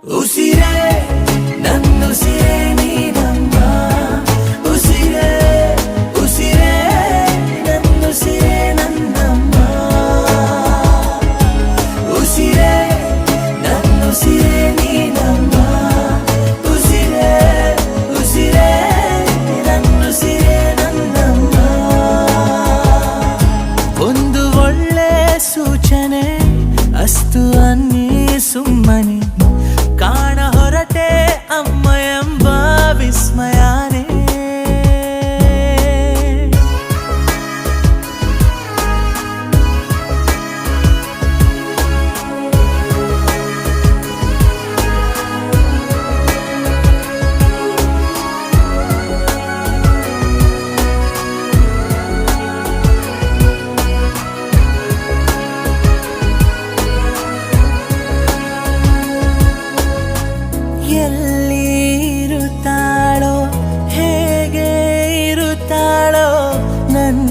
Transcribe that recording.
ಉಸಿರೇ ನನ್ನುಸಿರೇ ನೀನಮ್ಮ ಉಸಿರೇ ಉಸಿರೇ ನನ್ನುಸಿರೇ ನನ್ನಮ್ಮ ಉಸಿರೇ ನನ್ನುಸಿರೇ ನೀನಮ್ಮ ಉಸಿರೇ ಉಸಿರೇ ನನ್ನುಸಿರೇ ನನ್ನಮ್ಮ ಒಂದು ಒಳ್ಳೆ ಸೂಚನೆ ಅಸ್ತು ಅನ್ನಿ ಸುಮ್ಮನೆ ಕಾಣ ಹೊರಟೆ ಅಮ್ಮ ಎಂಬ ವಿಸ್ಮಯನೇ ಎಲ್ಲ